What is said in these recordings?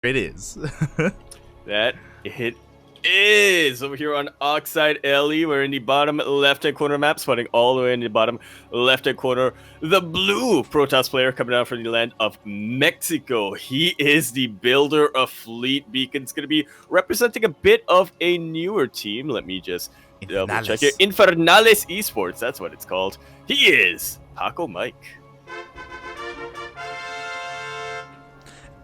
it is. That it is over here on Oxide LE. We're in the bottom left-hand corner map, spotting all the way in the bottom left-hand corner. The blue Protoss player coming out from the land of Mexico. He is the builder of fleet beacons. Going to be representing a bit of a newer team. Let me just double check it. Infernales Esports. That's what it's called. He is Pacomike.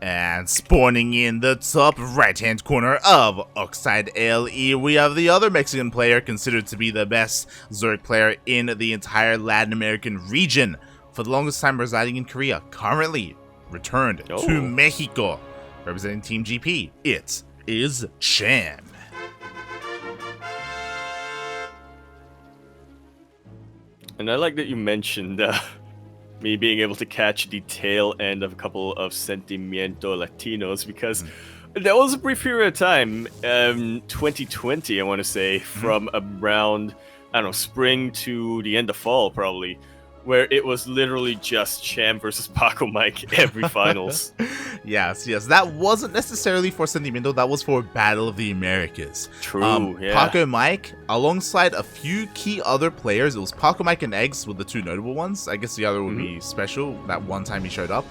And spawning in the top right-hand corner of Oxide LE, we have the other Mexican player considered to be the best Zerg player in the entire Latin American region. For the longest time residing in Korea, currently returned to Mexico. Representing Team GP, it is Cham. And I like that you mentioned me being able to catch the tail end of a couple of Sentimiento Latinos, because there was a brief period of time, 2020, I want to say, from around, I don't know, spring to the end of fall, probably, where it was literally just Cham versus Pacomike every finals. Yes. That wasn't necessarily for Sentimiento, that was for Battle of the Americas. True, yeah. Pacomike, alongside a few key other players, it was Pacomike and Eggs were the two notable ones. I guess the other would be Special, that one time he showed up.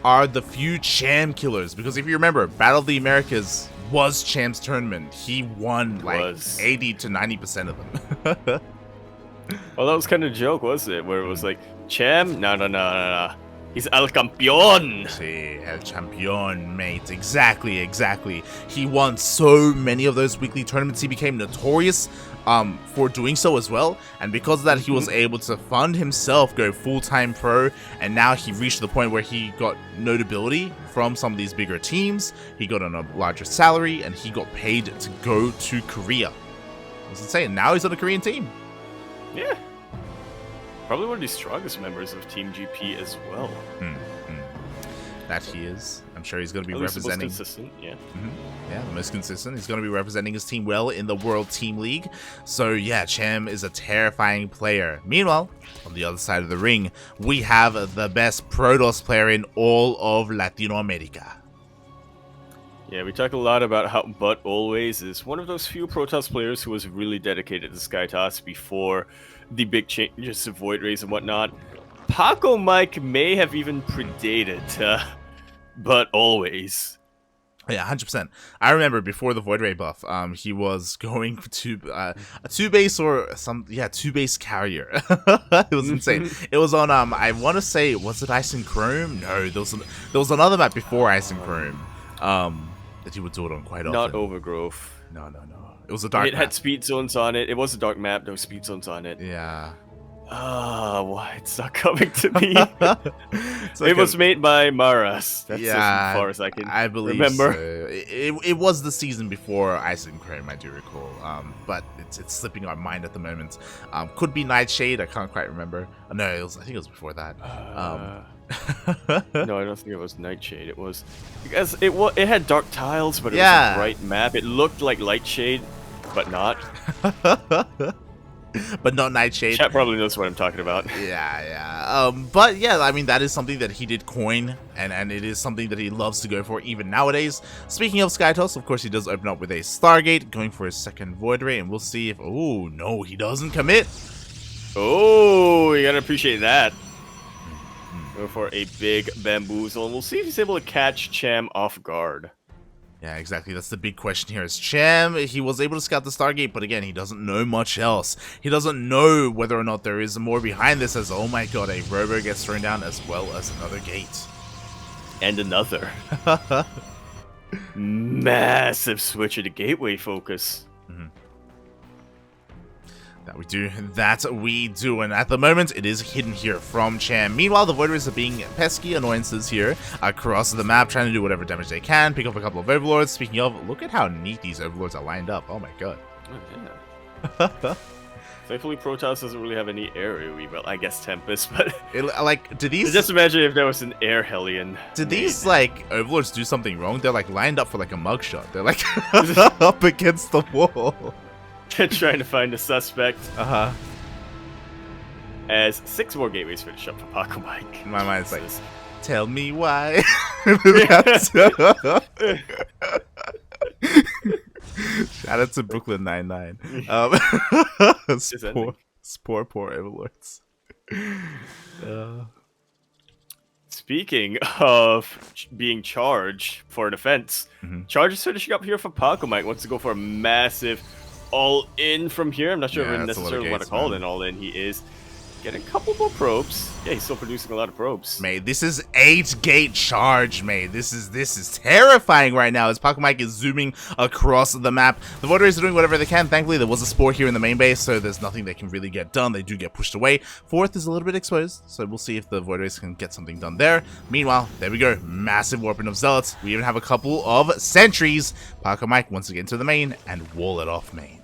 Are the few Cham killers, because if you remember, Battle of the Americas was Cham's tournament. He won like 80 to 90% of them. Well, that was kind of a joke, wasn't it? Where it was like, Cham? No. He's El Campeón. Sí, El Campeón, mate. Exactly. He won so many of those weekly tournaments. He became notorious for doing so as well. And because of that, he was able to fund himself, go full-time pro. And now he reached the point where he got notability from some of these bigger teams. He got on a larger salary, and he got paid to go to Korea. I was insane. Now he's on a Korean team. Yeah. Probably one of the strongest members of Team GP as well. That he is. I'm sure he's going to be representing. representing. Most consistent, yeah. Yeah, the most consistent. He's going to be representing his team well in the World Team League. So yeah, Cham is a terrifying player. Meanwhile, on the other side of the ring, we have the best Protoss player in all of Latino America. Yeah, we talk a lot about how But Always is one of those few Protoss players who was really dedicated to SkyToss before the big changes to Void Rays and whatnot. Pacomike may have even predated But Always. Yeah, 100%. I remember before the Void Ray buff, he was going to a 2-base or two base carrier. It was insane. It was on I want to say, was it Ice and Chrome? No, there was another map before Ice and Chrome. That he would do it on quite often. Not Overgrowth. No. It was a dark map. It had speed zones on it. It was a dark map. There were speed zones on it. Yeah. Why it's not coming to me? It was made by Maras. That's as far as I can remember. So. It was the season before Ice and Chrome, I do recall. But it's slipping our mind at the moment. Could be Nightshade. I can't quite remember. No, I think it was before that. No, I don't think it was Nightshade. It was because it had dark tiles, but it was a bright map. It looked like Lightshade, but not. But not Nightshade. Chat probably knows what I'm talking about. Yeah. But yeah, I mean, that is something that he did coin, and it is something that he loves to go for even nowadays. Speaking of SkyToss, of course, he does open up with a Stargate, going for his second Void Ray, and we'll see if... Oh, no, he doesn't commit. Oh, you gotta appreciate that. Go for a big bamboozle, and we'll see if he's able to catch Cham off guard. Yeah, exactly. That's the big question here. Is Cham, he was able to scout the Stargate, but again, he doesn't know much else. He doesn't know whether or not there is more behind this, as, oh my god, a Robo gets thrown down, as well as another gate. And another. Massive switch of the gateway focus. That we do, and at the moment it is hidden here from Cham. Meanwhile, the Void Rays are being pesky annoyances here across the map, trying to do whatever damage they can, pick up a couple of Overlords. Speaking of, look at how neat these Overlords are lined up. Oh my god. Oh, yeah. Thankfully, Protoss doesn't really have any area rebuild. I guess Tempest, but do these? Just imagine if there was an Air Hellion. Did these Overlords do something wrong? They're lined up for a mugshot. They're up against the wall. Trying to find a suspect. As 6 more gateways finish up for Pacomike. My mind's Tell me why. Shout out to Brooklyn 99. Poor Everlords. Speaking of being charged for an offense, Charge is finishing up here for Pacomike. Wants to go for a massive all-in from here. I'm not sure if we necessarily want to call it an all-in. He is getting a couple more probes. Yeah, he's still producing a lot of probes. Mate, this is 8-gate charge, mate. This is terrifying right now as Pacomike is zooming across the map. The Void Rays are doing whatever they can. Thankfully, there was a Spore here in the main base, so there's nothing they can really get done. They do get pushed away. Fourth is a little bit exposed, so we'll see if the Void Rays can get something done there. Meanwhile, there we go. Massive warping of Zealots. We even have a couple of sentries. Pacomike wants to get into the main and wall it off main.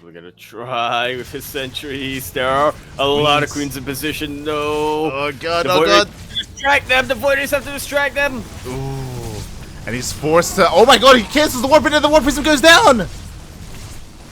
We're gonna try with his sentries. There are a lot of queens in position. No. Oh god, oh god. Distract them. The Voiders have to distract them. Ooh. And he's forced to. Oh my god, he cancels the warp and the warp prism goes down.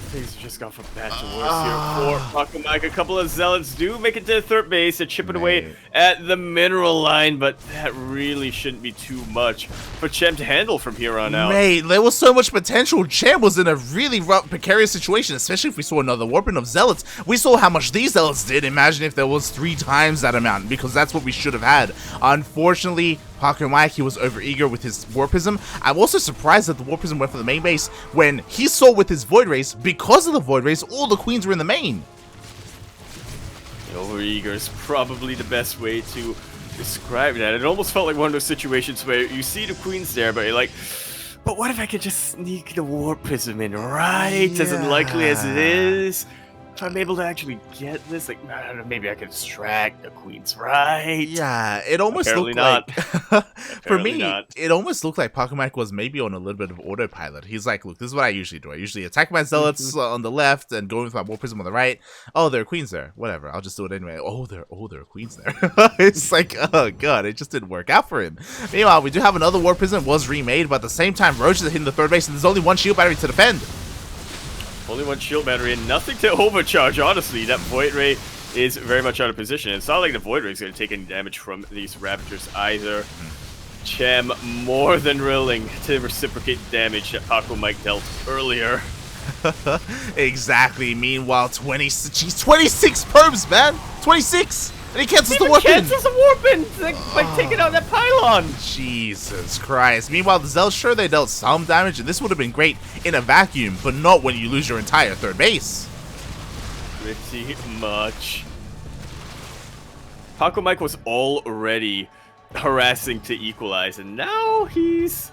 Things have just gone from bad to worse here for Pacomike. A couple of Zealots do make it to third base. They're chipping away at the mineral line, but that really shouldn't be too much for Cham to handle from here on out. Mate, there was so much potential. Cham was in a really rough, precarious situation, especially if we saw another warping of Zealots. We saw how much these Zealots did. Imagine if there was 3 times that amount, because that's what we should have had. Unfortunately, Pacomike, he was overeager with his Warpism. I'm also surprised that the Warpism went for the main base when he saw with his Void Rays, because of the Void Rays, all the queens were in the main. Overeager is probably the best way to describe that. It almost felt like one of those situations where you see the queens there, but you're like, but what if I could just sneak the Warpism in, right? As unlikely as it is. If I'm able to actually get this, like, I don't know, maybe I could distract the queens, right? Yeah, it almost Apparently looked not. like... For me, not. it almost looked like Pacomike was maybe on a little bit of autopilot. He's like, look, this is what I usually do. I usually attack my Zealots on the left and go with my War Prism on the right. Oh, there are queens there. Whatever, I'll just do it anyway. Oh, there are queens there. It's like, oh god, it just didn't work out for him. Meanwhile, we do have another War Prism, was remade, but at the same time, Roach is hitting the third base, and there's only one shield battery to defend. Only one shield battery and nothing to overcharge, honestly. That Void Ray is very much out of position. It's not like the Void Ray is going to take any damage from these Ravagers either. Cham more than willing to reciprocate damage that Pacomike dealt earlier. Exactly. Meanwhile, 26 probes, man! 26! And he cancels the warping! Cancels the warping! Like taking out that pylon! Jesus Christ. Meanwhile, the Zealots, sure, they dealt some damage, and this would have been great in a vacuum, but not when you lose your entire third base. Pretty much. Pacomike was already harassing to equalize, and now he's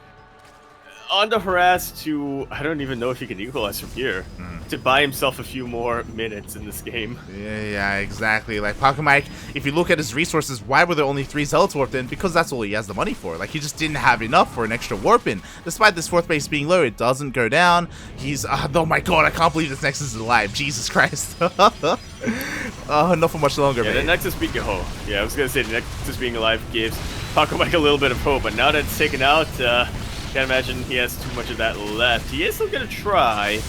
on the harass to, I don't even know if he can equalize from here, to buy himself a few more minutes in this game. Yeah, exactly. Like, Pacomike, if you look at his resources, why were there only 3 Zealots warped in? Because that's all he has the money for. Like, he just didn't have enough for an extra warp in. Despite this fourth base being low, it doesn't go down. He's, oh my god, I can't believe this Nexus is alive. Jesus Christ. Not for much longer, man. The Nexus being, yeah, I was gonna say the Nexus being alive gives Pacomike a little bit of hope, but now that it's taken out, can't imagine he has too much of that left. He is still gonna try.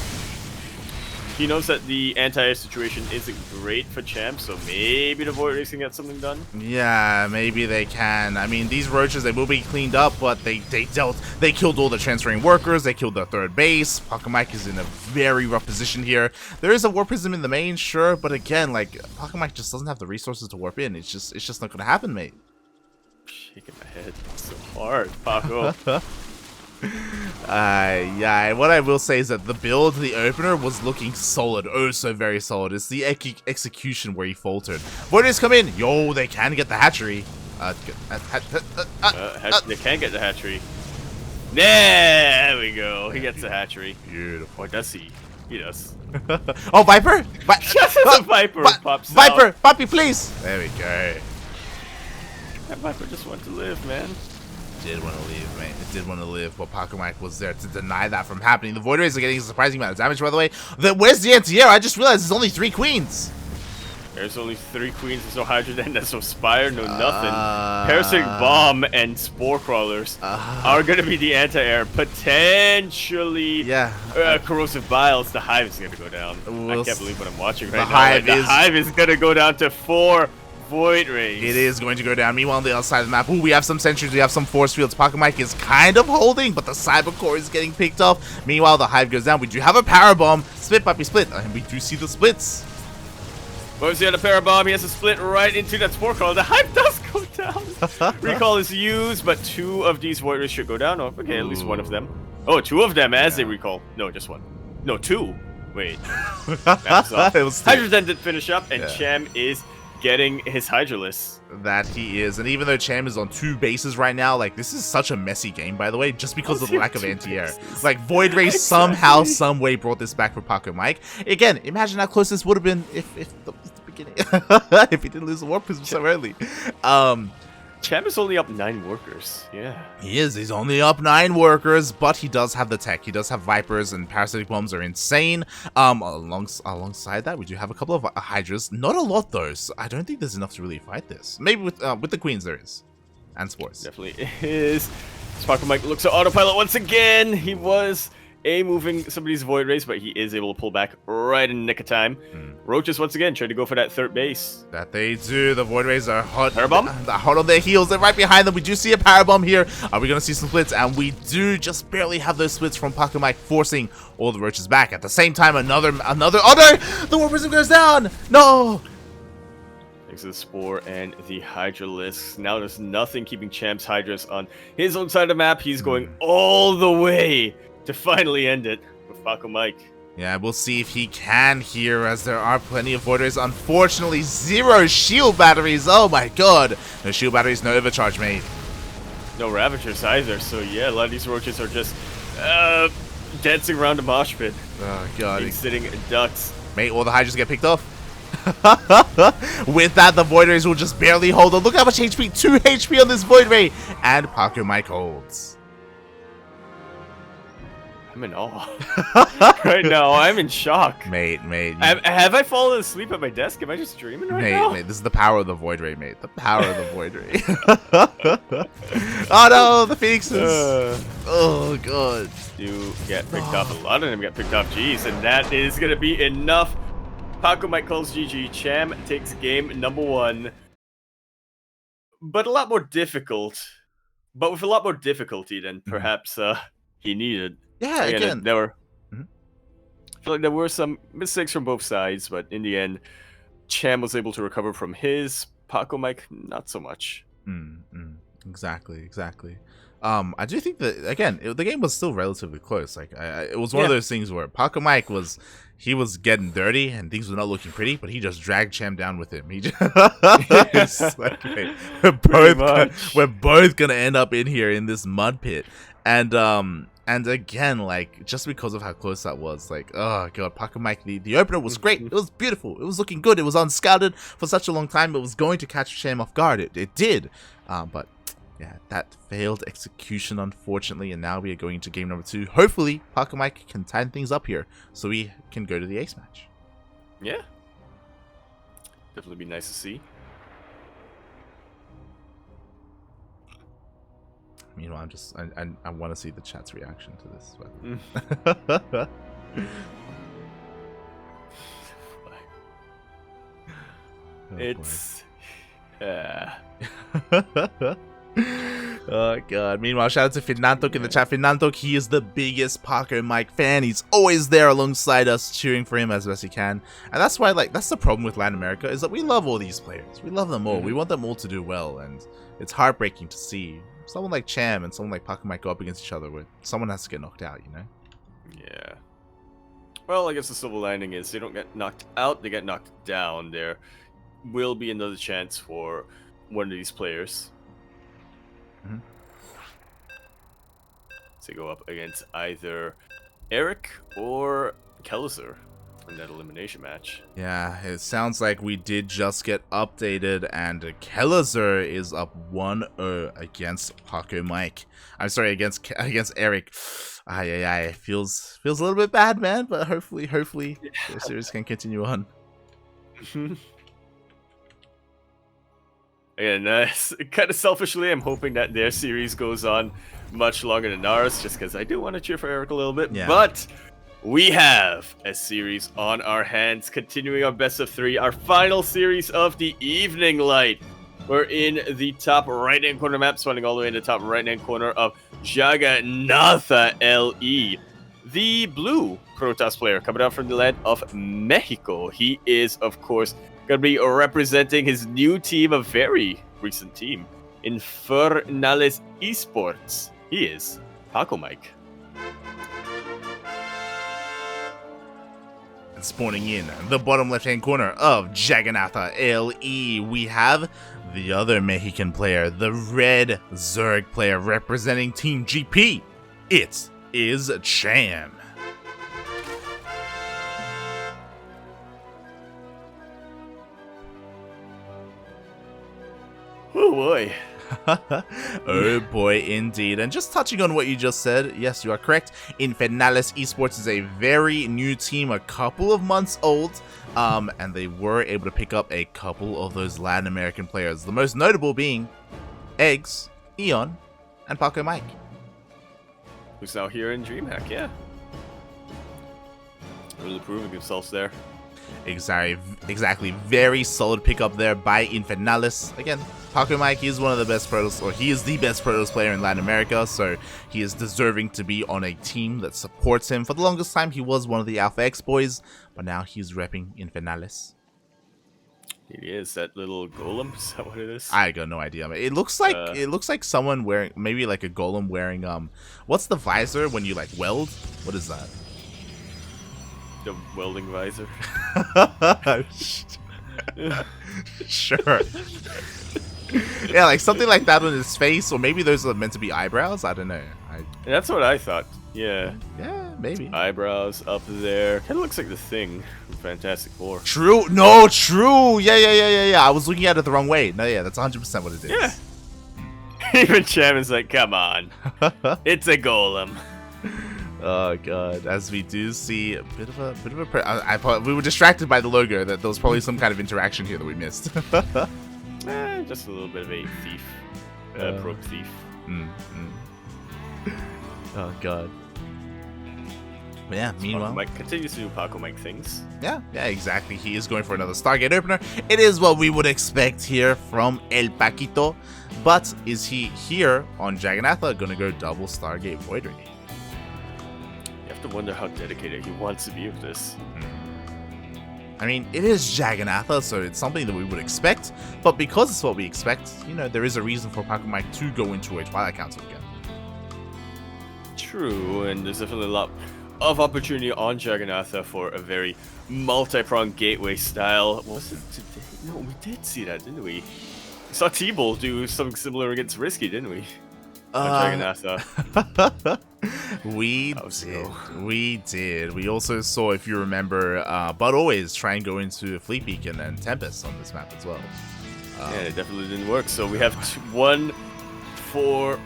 He knows that the anti-air situation isn't great for Cham, so maybe the Void Rays can get something done. Yeah, maybe they can. I mean, these roaches, they will be cleaned up, but they killed all the transferring workers, they killed their third base. Pacomike is in a very rough position here. There is a Warp Prism in the main, sure, but again, like, Pacomike just doesn't have the resources to warp in. It's just not gonna happen, mate. Shaking my head so hard, Paco. Yeah, what I will say is that the build, the opener, was looking solid. Oh, so very solid. It's the execution where he faltered. Voiders come in. Yo, they can get the hatchery. They can get the hatchery. There we go. He gets the hatchery. Beautiful. Or does he? He does. Oh, Viper? Just as a Viper pops Viper, out. Poppy, please. There we go. That Viper just wanted to live, man. Did want to leave, mate. It did want to live, but Pacomike was there to deny that from happening. The Void Rays are getting a surprising amount of damage, by the way. Where's the anti-air? I just realized there's only 3 queens. There's only 3 queens, there's no Hydrogen, there's no Spire, no nothing. Parasitic Bomb and Spore Crawlers are going to be the anti-air. Potentially Corrosive Biles. The Hive is going to go down. I can't believe what I'm watching right now. The Hive is going to go down to 4 Void Rays. It is going to go down. Meanwhile, on the other side of the map, ooh, we have some sentries, we have some force fields. Pacomike is kind of holding, but the cyber core is getting picked off. Meanwhile, the hive goes down. We do have a power bomb. Split, puppy, split. And we do see the splits. Once he had a parabomb, he has to split right into that spore call. The hive does go down. Recall is used, but 2 of these Void Rays should go down. Oh, okay, at least 1 of them. Oh, 2 of them as they recall. No, just 1. No, 2. Wait. It was Hydra then did finish up, and Cham is getting his Hydralisk. That he is. And even though Cham is on 2 bases right now, like, this is such a messy game, by the way, just because of the lack of anti-air. Like, Void Ray somehow, some way brought this back for Pacomike. Again, imagine how close this would have been if the beginning, if he didn't lose the Warp Prism so early. Cham is only up 9 workers. Yeah. He is. He's only up 9 workers, but he does have the tech. He does have Vipers, and Parasitic Bombs are insane. Alongside that, we do have a couple of Hydras. Not a lot, though, so I don't think there's enough to really fight this. Maybe with the Queens there is. And Spores. Definitely is. Pacomike looks at autopilot once again. He was moving some of these Void Rays, but he is able to pull back right in the nick of time. Roaches once again trying to go for that 3rd base. That they do. The Void Rays are hot. Parabomb? They're hot on their heels. They're right behind them. We do see a Parabomb here. Are we going to see some splits? And we do just barely have those splits from Pacomike, forcing all the Roaches back. At the same time, another. Oh no! The Warp Prism goes down. No. Thanks to the Spore and the Hydralisk. Now there's nothing keeping Cham's Hydras on his own side of the map. He's going all the way to finally end it with Pacomike. Yeah, we'll see if he can here, as there are plenty of Void Rays. Unfortunately, 0 shield batteries. Oh my god. No shield batteries, no overcharge, mate. No Ravagers either, so yeah, a lot of these Roaches are just dancing around the mosh pit. Oh god. Sitting ducks. Mate, all the Hydras get picked off. With that, the Void Rays will just barely hold on. Look how much HP, 2 HP on this Void Ray. And Pacomike holds. I'm in awe. Right now, I'm in shock. Mate. Have I fallen asleep at my desk? Am I just dreaming right now? Mate, this is the power of the Void Ray, mate. The power of the Void Ray. Oh no, the Phoenixes. Oh god. Do get picked off. A lot of them get picked off. Jeez, and that is going to be enough. Pacomike calls GG. Cham takes game number 1. But a lot more difficult. But with a lot more difficulty than perhaps he needed. Yeah, again. There were, I feel like there were some mistakes from both sides, but in the end, Cham was able to recover from his. Pacomike, not so much. Exactly. I do think that, again, the game was still relatively close. Like, it was one of those things where Pacomike was getting dirty and things were not looking pretty, but he just dragged Cham down with him. He just, like, hey, we're both gonna end up in here in this mud pit, and again, like, just because of how close that was, like, oh god, Pacomike, the opener was great. It was beautiful. It was looking good. It was unscouted for such a long time. It was going to catch Cham off guard. It did, but yeah, that failed execution, unfortunately, and now we are going into game number 2. Hopefully, Pacomike can tighten things up here so we can go to the ace match. Yeah. Definitely be nice to see. Meanwhile, I want to see the chat's reaction to this. But... It's... Oh god. Meanwhile, shout out to Finantok in the chat. Finantok, he is the biggest Pacomike fan. He's always there alongside us, cheering for him as best he can. And that's why, like, that's the problem with Latin America, is that we love all these players. We love them all. We want them all to do well, and it's heartbreaking to see someone like Cham and someone like Pacomike go up against each other where someone has to get knocked out, you know? Yeah. Well, I guess the silver lining is they don't get knocked out, they get knocked down. There will be another chance for one of these players to go up against either Eric or Kelliser in that elimination match. Yeah, it sounds like we did just get updated, and Kelliser is up 1-0 against Pacomike. I'm sorry, against Eric. It feels a little bit bad, man, but hopefully the series can continue on. And kind of selfishly, I'm hoping that their series goes on much longer than ours, just because I do want to cheer for Eric a little bit. Yeah. But we have a series on our hands, continuing our best of 3, our final series of the evening light. We're in the top right-hand corner map, spawning all the way in the top right-hand corner of Jagannatha LE. The blue Protoss player coming out from the land of Mexico. He is, of course, going to be representing his new team, a very recent team, Infernales Esports. He is Pacomike. Spawning in the bottom left-hand corner of Jagannatha LE, we have the other Mexican player, the red Zerg player representing Team GP. It is Cham. Oh boy. Oh boy, indeed. And just touching on what you just said, yes, you are correct. Infernales Esports is a very new team, a couple of months old, and they were able to pick up a couple of those Latin American players. The most notable being Eggs, Eon, and Pacomike. Who's now here in DreamHack, yeah. Really proving themselves there. Exactly. Very solid pickup there by Infernales. Again, Pacomike is one of the best Protoss, or he is the best Protoss player in Latin America, so he is deserving to be on a team that supports him. For the longest time, he was one of the Alpha X boys, but now he's repping Infernales. It is that little golem. Is that what it is? I got no idea. It looks like someone wearing, maybe like a golem wearing what's the visor when you like weld? What is that? The welding visor. Sure. Yeah, like something like that on his face, or maybe those are meant to be eyebrows. I don't know. That's what I thought. Yeah. Yeah, maybe. Eyebrows up there. Kind of looks like the Thing from Fantastic Four. True. No, true. Yeah. I was looking at it the wrong way. No, yeah, that's 100% what it is. Yeah. Even Cham is like, come on. It's a golem. Oh god, as we do see a bit of a we were distracted by the logo. That there was probably some kind of interaction here that we missed. Just a little bit of a thief, probe thief. Oh god. But yeah, meanwhile, Pacomike continues to do Pacomike things. Yeah, exactly. He is going for another Stargate opener. It is what we would expect here from El Paquito. But is he here on Jagannatha going to go double Stargate Void Ring? You have to wonder how dedicated he wants to be with this. I mean, it is Jagannatha, so it's something that we would expect. But because it's what we expect, you know, there is a reason for Pacomike to go into a Twilight Council again. True, and there's definitely a lot of opportunity on Jagannatha for a very multi-pronged gateway style. Was it today? No, we did see that, didn't we? We saw T-Bull do something similar against Risky, didn't we? Jagannatha. We did. We also saw, if you remember, But Always try and go into Fleet Beacon and Tempest on this map as well. Yeah, it definitely didn't work. So we have one for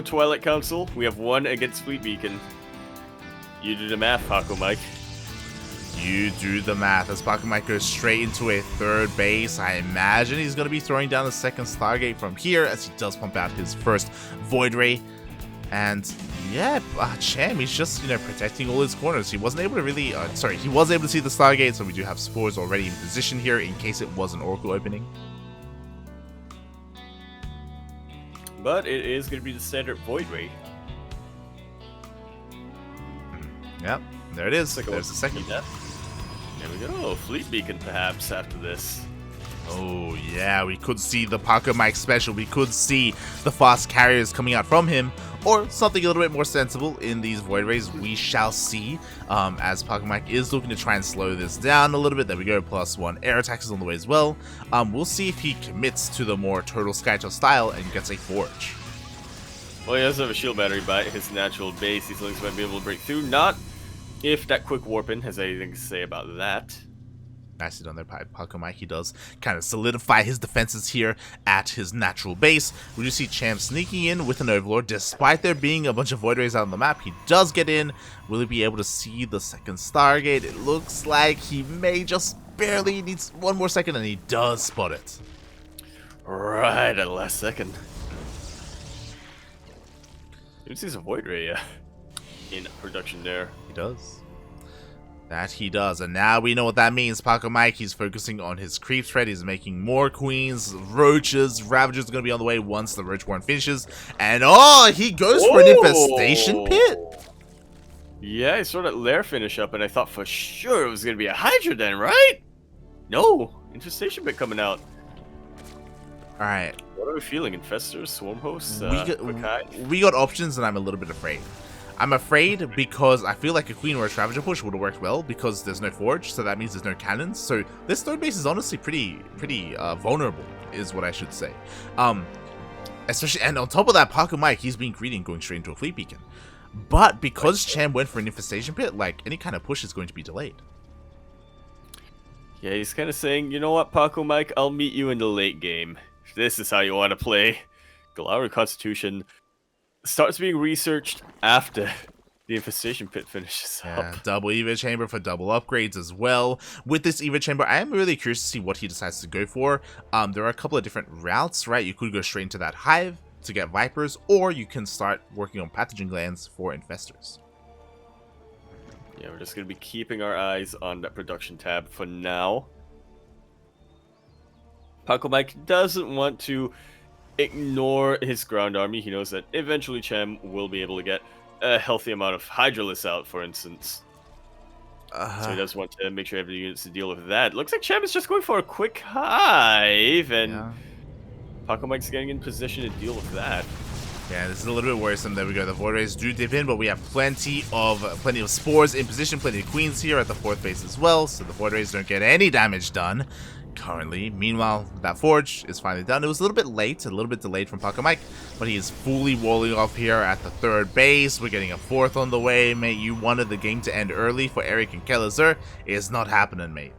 Twilight Council. We have one against Fleet Beacon. You do the math, Pacomike. You do the math as Pacomike goes straight into a third base. I imagine he's going to be throwing down the second Stargate from here as he does pump out his first Void Ray. And yeah, Cham, he's just, you know, protecting all his corners. He wasn't able to really, he was able to see the Stargate, so we do have Spores already in position here in case it was an Oracle opening. But it is going to be the standard Void Ray. Yep, there it is. There's the second. There we go. Fleet Beacon, perhaps, after this. Oh, yeah, we could see the Pacomike special. We could see the fast carriers coming out from him, or something a little bit more sensible in these Void Rays. We shall see, as Pacomike is looking to try and slow this down a little bit. There we go, +1 air attacks is on the way as well. We'll see if he commits to the more Turtle Skyto style and gets a Forge. Well, he does have a shield battery by his natural base. These links might be able to break through. Not if that quick warping has anything to say about that. Nicely done there by Pacomike. He does kind of solidify his defenses here at his natural base. We do see Cham sneaking in with an Overlord. Despite there being a bunch of Void Rays out on the map, he does get in. Will he be able to see the second Stargate? It looks like he may just barely needs one more second, and he does spot it. Right at the last second. He sees a Void Ray in production there. He does. That he does, and now we know what that means. Pacomike, he's focusing on his creep threat. He's making more queens, roaches, ravagers are going to be on the way once the roach warren finishes. And oh, he goes for an infestation pit. Yeah, I saw that lair finish up, and I thought for sure it was going to be a Hydra then, right? No, infestation pit coming out. All right. What are we feeling? Infestors, swarm hosts, we got options, and I'm a little bit afraid. I'm afraid because I feel like a Queen or a Ravager push would have worked well because there's no Forge, so that means there's no cannons. So this third base is honestly pretty vulnerable, is what I should say. Especially, and on top of that, Pacomike, he's being greedy and going straight into a Fleet Beacon. But because Cham went for an Infestation Pit, like, any kind of push is going to be delayed. Yeah, he's kind of saying, you know what, Pacomike, I'll meet you in the late game. If this is how you want to play. Galari Constitution starts being researched after the Infestation Pit finishes up. Double Eva Chamber for double upgrades as well. With this Eva Chamber, I am really curious to see what he decides to go for. There are a couple of different routes, right? You could go straight into that Hive to get Vipers, or you can start working on Pathogen Glands for Infestors. Yeah, we're just going to be keeping our eyes on that production tab for now. Pacomike doesn't want to ignore his ground army. He knows that eventually Cham will be able to get a healthy amount of Hydralists out, for instance. So he does want to make sure every unit's to deal with that. Looks like Cham is just going for a quick Hive, and Pacomike's getting in position to deal with that. Yeah, this is a little bit worrisome. There we go. The Void Rays do dip in, but we have plenty of spores in position, plenty of queens here at the fourth base as well, so the Void Rays don't get any damage done currently. Meanwhile, that Forge is finally done. It was a little bit late, a little bit delayed from Pacomike, but he is fully walling off here at the third base. We're getting a fourth on the way. Mate, you wanted the game to end early for Eric and Kellezer. It's not happening, mate.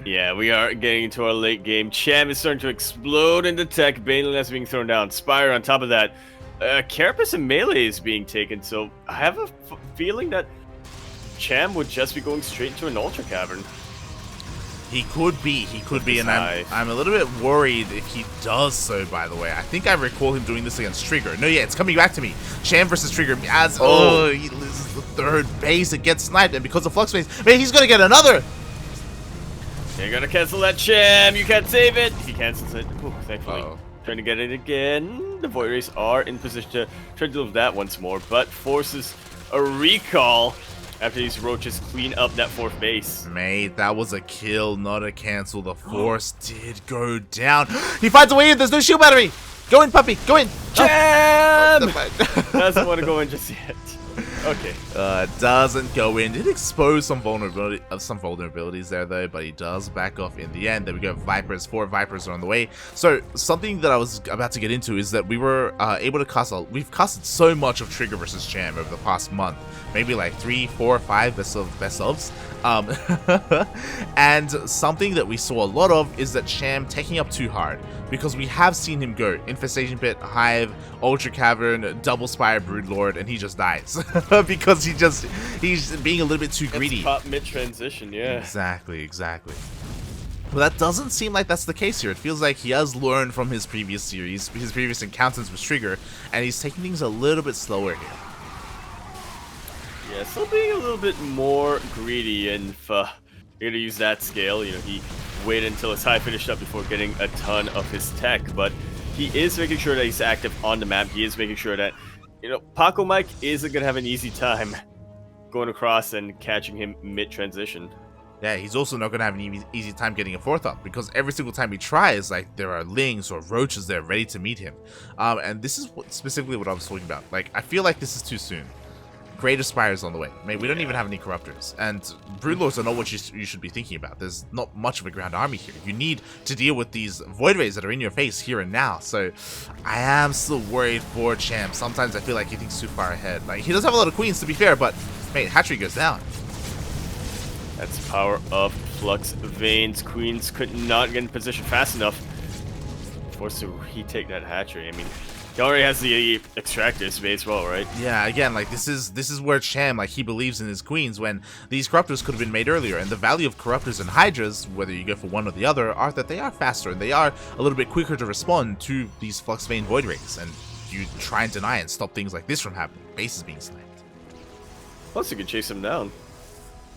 Yeah, we are getting into our late game. Cham is starting to explode into tech. Baneliness being thrown down. Spire on top of that. Carapace and Melee is being taken, so I have a feeling that Cham would just be going straight into an Ultra Cavern. He could be, and I'm a little bit worried if he does so, by the way. I think I recall him doing this against Trigger. No, yeah, it's coming back to me. Cham versus Trigger, as, he loses the third base, it gets sniped, and because of Flux Base, man, he's gonna get another! You're gonna cancel that, Cham, you can't save it! He cancels it, thankfully. Trying to get it again. The Void Rays are in position to try to deal with that once more, but forces a recall after these roaches clean up that fourth base. Mate, that was a kill, not a cancel. The Force did go down. He finds a way in. There's no shield battery. Go in, puppy. Go in. Cham! Doesn't want to go in just yet. Okay. Doesn't go in. Did expose some vulnerabilities there though, but he does back off in the end. There we go. Vipers. 4 Vipers are on the way. So something that I was about to get into is that we were able to cast. We've casted so much of Trigger versus Cham over the past month. Maybe like 3, 4, 5 best ofs. And something that we saw a lot of is that Cham taking up too hard, because we have seen him go Infestation Pit, Hive, Ultra Cavern, Double Spire, Broodlord, and he just dies because he's being a little bit too greedy. It's caught mid transition, yeah. Exactly. Well, that doesn't seem like that's the case here. It feels like he has learned from his previous series, his previous encounters with Trigger, and he's taking things a little bit slower here. Yeah, still being a little bit more greedy, and if you're gonna use that scale, you know, he waited until his high finished up before getting a ton of his tech, but he is making sure that he's active on the map. He is making sure that, you know, Pacomike isn't gonna have an easy time going across and catching him mid-transition. Yeah, he's also not gonna have an easy time getting a fourth up, because every single time he tries, like, there are lings or roaches there ready to meet him. And this is specifically what I was talking about. Like, I feel like this is too soon. Greater Spires on the way. I mean, we don't even have any Corruptors, and Broodlords are not what you should be thinking about. There's not much of a ground army here. You need to deal with these Void Rays that are in your face here and now, so I am still worried for Cham. Sometimes I feel like he thinks too far ahead. Like, he does have a lot of queens, to be fair, but, mate, hatchery goes down. That's the power of Flux Veins. Queens could not get in position fast enough. Forced to retake that hatchery. I mean, he already has the extractor space, well, right? Yeah, again, like, this is where Cham, like, he believes in his queens, when these Corruptors could have been made earlier, and the value of Corruptors and Hydras, whether you go for one or the other, are that they are faster, and they are a little bit quicker to respond to these Flux Vein Void Rays, and you try and deny and stop things like this from happening. Bases being sniped. Plus, you can chase him down.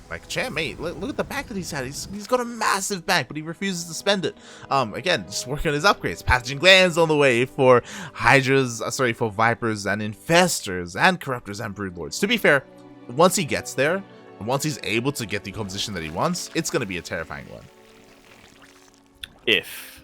Like, Cham, mate, look at the bank that he's had. He's got a massive bank, but he refuses to spend it. Again, just working on his upgrades. Pathogen glands on the way for Hydras, for Vipers and Infestors and Corruptors and Broodlords. To be fair, once he gets there, and once he's able to get the composition that he wants, it's going to be a terrifying one. If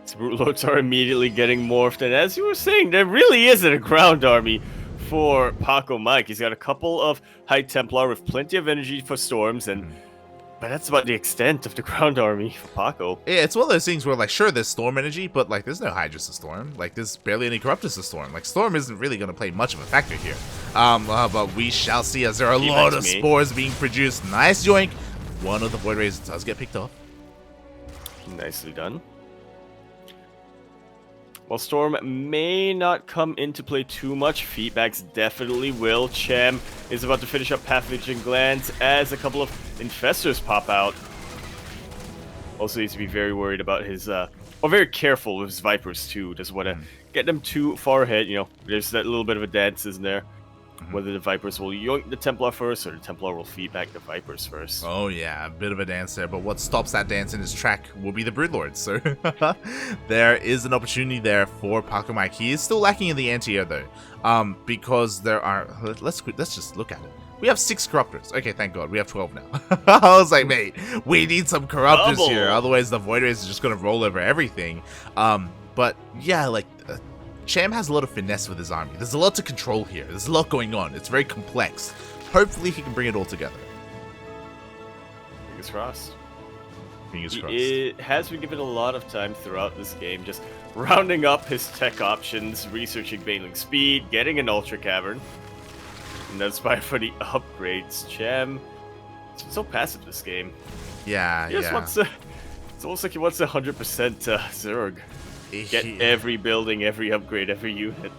Broodlords are immediately getting morphed, and as you were saying, there really isn't a ground army for Pacomike. He's got a couple of High Templar with plenty of energy for storms, but that's about the extent of the ground army for Paco. Yeah, it's one of those things where, like, sure, there's storm energy, but, like, there's no Hydras to storm. Like, there's barely any Corruptors to storm. Like, storm isn't really going to play much of a factor here. But we shall see, as there are a lot of spores being produced. Nice yoink. One of the Void Rays does get picked off. Nicely done. While Storm may not come into play too much, Feedbacks definitely will. Cham is about to finish up Pathogen Glands as a couple of Infestors pop out. Also needs to be very worried about his, or very careful with his Vipers too. Doesn't want to get them too far ahead, you know. There's that little bit of a dance, isn't there? Whether the Vipers will yoink the Templar first, or the Templar will feedback the Vipers first. Oh yeah, a bit of a dance there, but what stops that dance in his track will be the Broodlords, so there is an opportunity there for Pacomike. He is still lacking in the anti-air though, because there are, let's just look at it. We have 6 Corruptors. Okay, thank God, we have 12 now. I was like, mate, we need some Corruptors here, otherwise the Void Rays is just gonna roll over everything. But yeah, like, Cham has a lot of finesse with his army. There's a lot to control here. There's a lot going on. It's very complex. Hopefully he can bring it all together. Fingers crossed. Fingers crossed. It has been given a lot of time throughout this game, just rounding up his tech options, researching Baneling speed, getting an Ultra Cavern. And that's by for the upgrades. Cham, it's been so passive this game. Yeah, he just wants to, it's almost like he wants 100% Zerg. Get every building, every upgrade, every unit.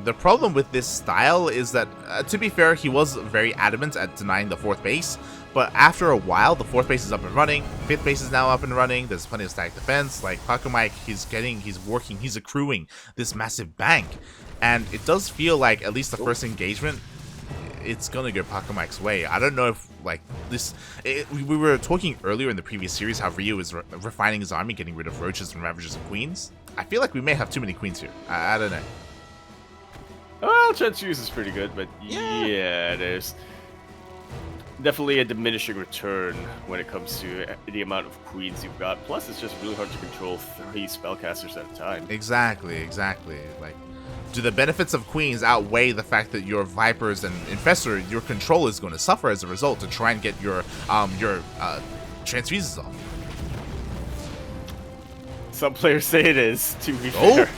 The problem with this style is that, to be fair, he was very adamant at denying the 4th base, but after a while, the 4th base is up and running, 5th base is now up and running, there's plenty of static defense. Like, Pacomike, he's accruing this massive bank, and it does feel like, at least the first engagement, it's gonna go Pacomike's way. I don't know if, like, we were talking earlier in the previous series how Ryu is refining his army, getting rid of Roaches and Ravagers and Queens. I feel like we may have too many Queens here. I don't know. Well, Transfuse is pretty good, but yeah, there's definitely a diminishing return when it comes to the amount of Queens you've got. Plus, it's just really hard to control 3 spellcasters at a time. Exactly. Like, do the benefits of Queens outweigh the fact that your Vipers and Infestor, your control is going to suffer as a result to try and get your Transfuses off? Some players say it is, to be fair.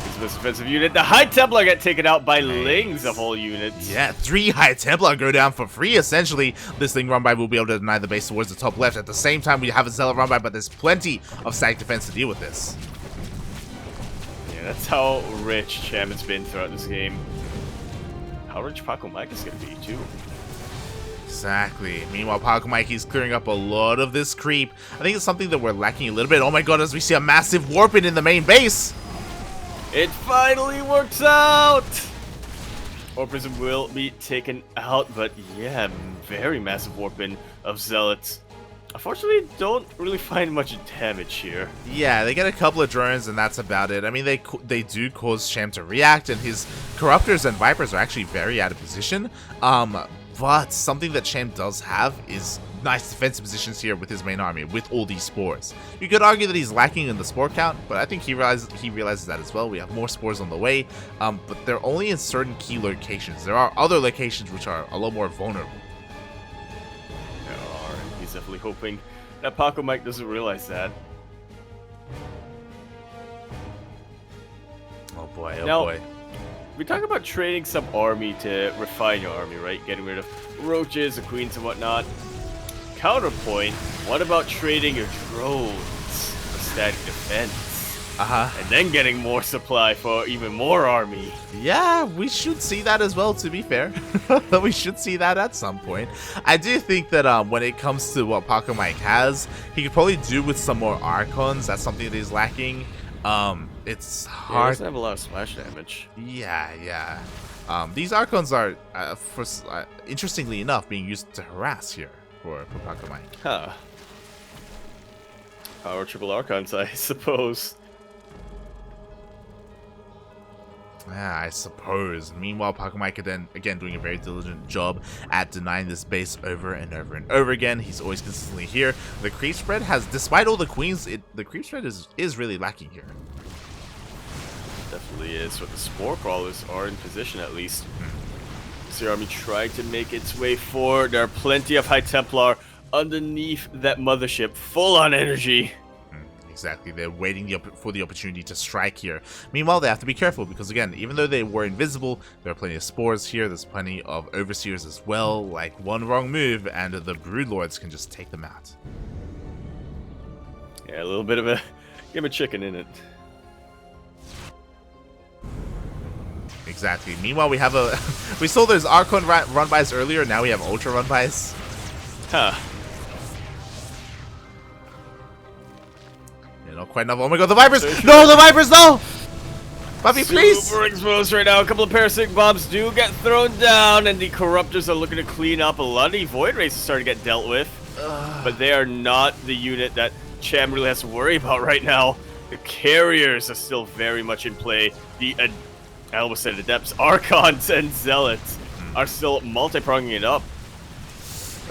It's the most defensive unit. The High Templar get taken out by Lings of all units. Yeah, 3 High Templar go down for free, essentially. This thing run by will be able to deny the base towards the top left. At the same time, we have a Zealot run by, but there's plenty of static defense to deal with this. Yeah, that's how rich Cham has been throughout this game. How rich Pacomike is going to be, too. Exactly. Meanwhile, Pacomike, he's clearing up a lot of this creep. I think it's something that we're lacking a little bit. Oh my god, as we see a massive warp in the main base. It finally works out! Warpism will be taken out, but yeah, very massive warp-in of Zealots. Unfortunately, don't really find much damage here. Yeah, they get a couple of drones and that's about it. I mean, they do cause Cham to react, and his Corruptors and Vipers are actually very out of position. But something that Cham does have is nice defensive positions here with his main army, with all these spores. You could argue that he's lacking in the spore count, but I think he realizes that as well. We have more spores on the way, but they're only in certain key locations. There are other locations which are a lot more vulnerable. There are. He's definitely hoping that Pacomike doesn't realize that. Oh boy, oh now, boy. We talk about training some army to refine your army, right? Getting rid of roaches, the queens, and whatnot. Counterpoint, what about trading your drones for static defense? And then getting more supply for even more army. Yeah, we should see that as well, to be fair. We should see that at some point. I do think that when it comes to what Pacomike has, he could probably do with some more Archons. That's something that he's lacking. It's Yeah, it hard. doesn't have a lot of splash damage. Yeah. These Archons are, interestingly enough, being used to harass here for Pacomike. Huh. Power triple Archons, I suppose. Yeah, I suppose. Meanwhile, Pacomike then again doing a very diligent job at denying this base over and over and over again. He's always consistently here. The creep spread has, despite all the queens, the creep spread is really lacking here. Definitely is. But the Spore Crawlers are in position at least. The army trying to make its way forward. There are plenty of High Templar underneath that mothership, full on energy. Exactly, they're waiting for the opportunity to strike here. Meanwhile, they have to be careful because, again, even though they were invisible, there are plenty of spores here. There's plenty of overseers as well. Like, one wrong move and the broodlords can just take them out. Yeah, a little bit of a game of chicken in it. Exactly. Meanwhile, we have a we saw those Archon run-bys earlier. Now we have Ultra run-bys. Huh. Not quite enough. Oh my god, the Vipers! No, the Vipers, no! Puppy, please! Super exposed right now. A couple of parasitic bombs do get thrown down, and the Corruptors are looking to clean up. A lot of the Void Rays are starting to get dealt with. But they are not the unit that Cham really has to worry about right now. The Carriers are still very much in play. The, I almost said Adepts, Archons and Zealots are still multi-pronging it up.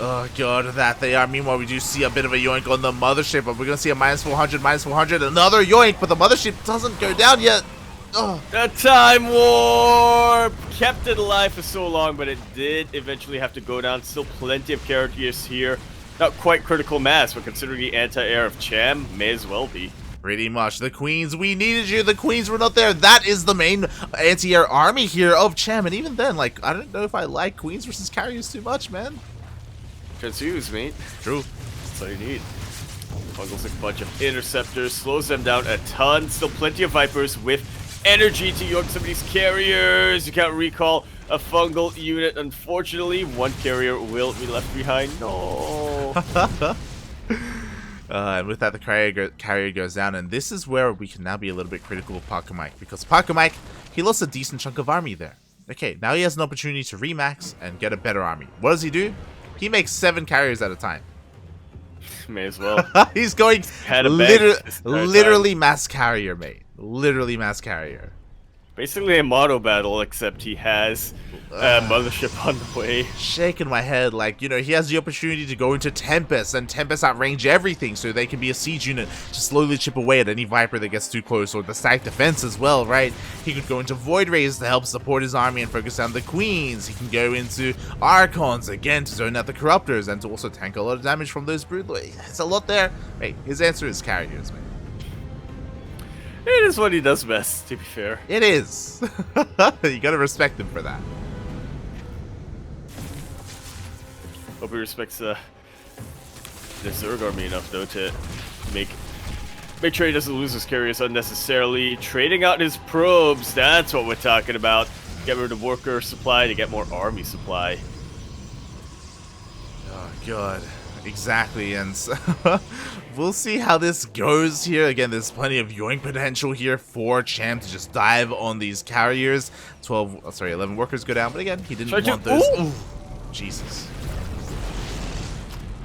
Oh god, that they are. Meanwhile, we do see a bit of a yoink on the mothership, but we're gonna see a minus 400, another yoink, but the mothership doesn't go down yet. Oh. The Time Warp kept it alive for so long, but it did eventually have to go down. Still plenty of characters here. Not quite critical mass, but considering the anti-air of Cham, may as well be. Pretty much. The Queens, we needed you. The Queens were not there. That is the main anti-air army here of Cham, and even then, like, I don't know if I like Queens versus Carriers too much, man. Confused, mate. True. That's all you need. Bungles a bunch of interceptors, slows them down a ton. Still plenty of Vipers with energy to yoke some of these carriers. You can't recall a fungal unit. Unfortunately, one carrier will be left behind. No. And with that, the carrier goes down, and this is where we can now be a little bit critical of Pacomike, because Pacomike, he lost a decent chunk of army there. Okay, now he has an opportunity to remax and get a better army. What does he do? He makes 7 carriers at a time. May as well. He's going literally mass carrier, mate. Literally mass carrier. Basically a mono battle, except he has a mothership on the way. Shaking my head, like, you know, he has the opportunity to go into Tempest, and Tempest outrange everything, so they can be a siege unit to slowly chip away at any Viper that gets too close, or the stack defense as well, right? He could go into Void Rays to help support his army and focus on the Queens. He can go into Archons, again, to zone out the Corruptors, and to also tank a lot of damage from those Broodlords. It's a lot there. Hey, his answer is carriers, man. It is what he does best, to be fair. It is. You gotta respect him for that. Hope he respects the Zerg army enough, though, to make sure he doesn't lose his carriers unnecessarily. Trading out his probes, that's what we're talking about. Get rid of worker supply to get more army supply. Oh, God. Exactly, and so we'll see how this goes here. Again, there's plenty of yoink potential here for Cham to just dive on these carriers. 11 workers go down, but again, he didn't want those. Ooh, Jesus.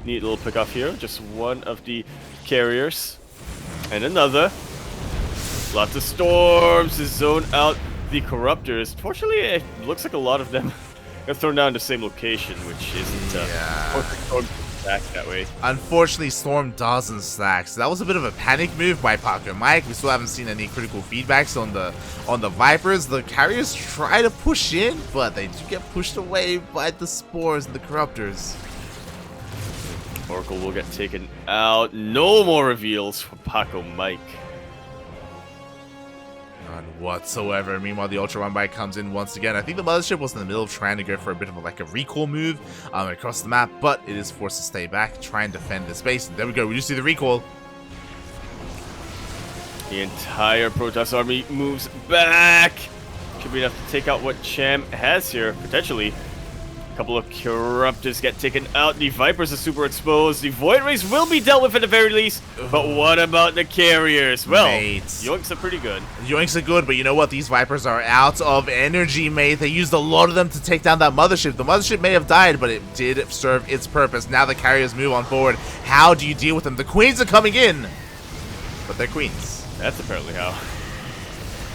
Neat little pick off here. Just one of the carriers. And another. Lots of storms to zone out the Corruptors. Fortunately, it looks like a lot of them got thrown down in the same location, which isn't back that way. Unfortunately, Storm doesn't stack, so that was a bit of a panic move by Pacomike. We still haven't seen any critical feedbacks on the Vipers. The carriers try to push in, but they do get pushed away by the spores and the Corruptors. Oracle will get taken out. No more reveals for Pacomike. None whatsoever. Meanwhile, the Ultra Run-By comes in once again. I think the Mothership was in the middle of trying to go for a bit of a recall move across the map, but it is forced to stay back, try and defend this base. And there we go. We do see the recall. The entire Protoss army moves back. Should be enough to take out what Cham has here, potentially. A couple of Corruptors get taken out. The Vipers are super exposed. The Void Rays will be dealt with at the very least. But what about the Carriers? Well, Yoinks are pretty good. Yoinks are good, but you know what? These Vipers are out of energy, mate. They used a lot of them to take down that Mothership. The Mothership may have died, but it did serve its purpose. Now the Carriers move on forward. How do you deal with them? The Queens are coming in, but they're Queens. That's apparently how.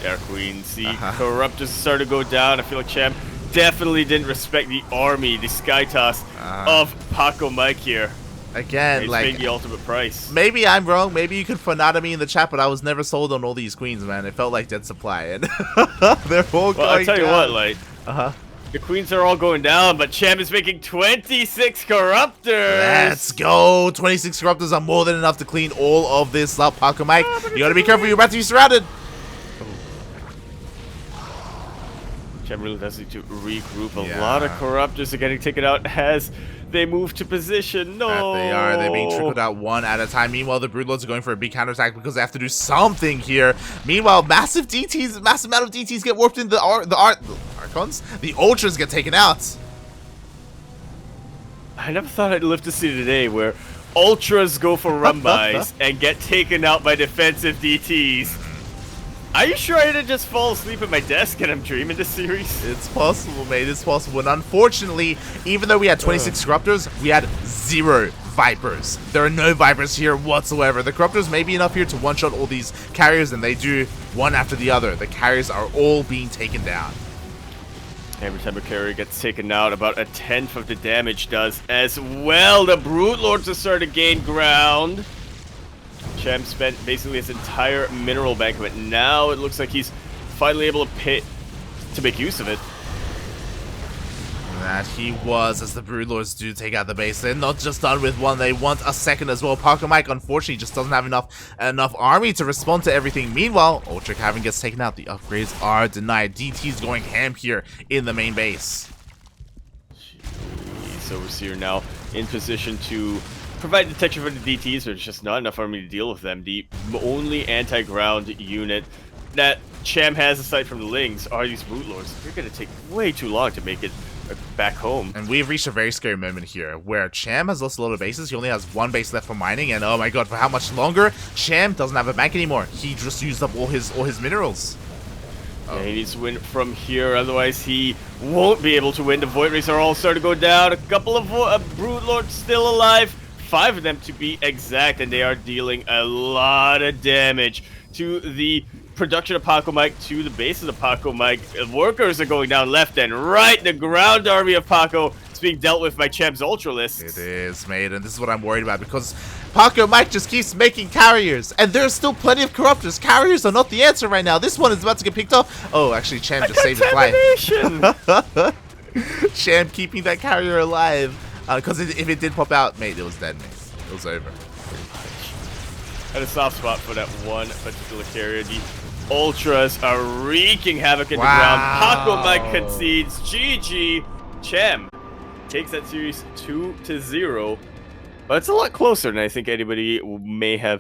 They're Queens. The Corruptors start to go down. I feel like Cham definitely didn't respect the army, the Sky Toss of Pacomike here. Again, it's like paying the ultimate price. Maybe I'm wrong. Maybe you could fanata me in the chat, but I was never sold on all these Queens, man. It felt like dead supply, and they're all going I'll tell you down. what, like, the Queens are all going down, but Cham is making 26 Corruptors. Let's go. 26 Corruptors are more than enough to clean all of this up, Pacomike. You gotta be careful. You're about to be surrounded. Cham really does need to regroup. A lot of Corruptors are getting taken out as they move to position. No, they are. They're being trickled out one at a time. Meanwhile, the Broodlords are going for a big counterattack because they have to do something here. Meanwhile, massive amount of DTs get warped into the Archons. The Ultras get taken out. I never thought I'd live to see today where Ultras go for run-bys and get taken out by defensive DTs. Are you sure I didn't just fall asleep at my desk and I'm dreaming this series? It's possible, mate. It's possible. And unfortunately, even though we had 26 Corruptors, we had 0 Vipers. There are no Vipers here whatsoever. The Corruptors may be enough here to one-shot all these Carriers, and they do one after the other. The Carriers are all being taken down. Every time a Carrier gets taken out, about 1/10 of the damage does as well. The Broodlords are starting to gain ground. Cham spent basically his entire mineral bank, but now it looks like he's finally able to make use of it. That he was, as the Broodlords do take out the base. They're not just done with one, they want a second as well. Pacomike, unfortunately, just doesn't have enough army to respond to everything. Meanwhile, Ultra Cavern gets taken out. The upgrades are denied. DT's going ham here in the main base. Jeez, Overseer now in position to provide detection for the DTs. There's just not enough army to deal with them. The only anti-ground unit that Cham has, aside from the Lings, are these Broodlords. They're going to take way too long to make it back home. And we've reached a very scary moment here, where Cham has lost a lot of bases. He only has one base left for mining, and oh my god, for how much longer? Cham doesn't have a bank anymore. He just used up all his minerals. Yeah, he needs to win from here, otherwise he won't be able to win. The Void Rays are all starting to go down. A couple of Broodlords still alive. 5 of them to be exact, and they are dealing a lot of damage to the production of Pacomike, to the bases of Pacomike. Workers are going down left and right. The ground army of Paco is being dealt with by Cham's Ultralists. It is, mate, and this is what I'm worried about, because Pacomike just keeps making Carriers, and there's still plenty of Corruptors. Carriers are not the answer right now. This one is about to get picked off. Oh, actually, Cham just saved his life. Cham keeping that Carrier alive. Because if it did pop out, mate, it was dead, mate. It was over. Had a soft spot for that one particular carrier. The Ultras are wreaking havoc in the ground. Pacomike concedes. GG. Cham takes that series 2-0. But it's a lot closer than I think anybody may have